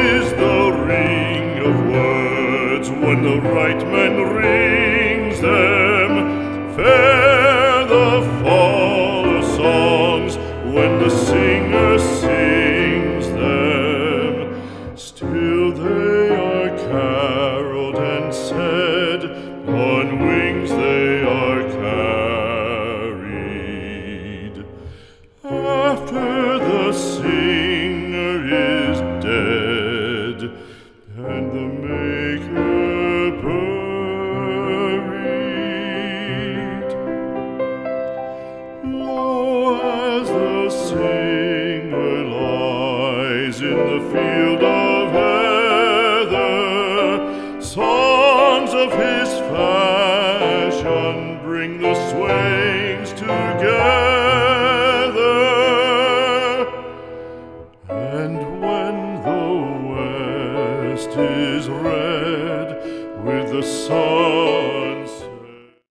is the ring of words when the right man rings them. Fair the fall of songs when the singer sings them. Still they are caroled and said, on wings they are carried. After the singer is dead and the maker buried, lo, as the singer lies in the field of heather, songs of his fashion bring the swains together. And when the west is red with the sun's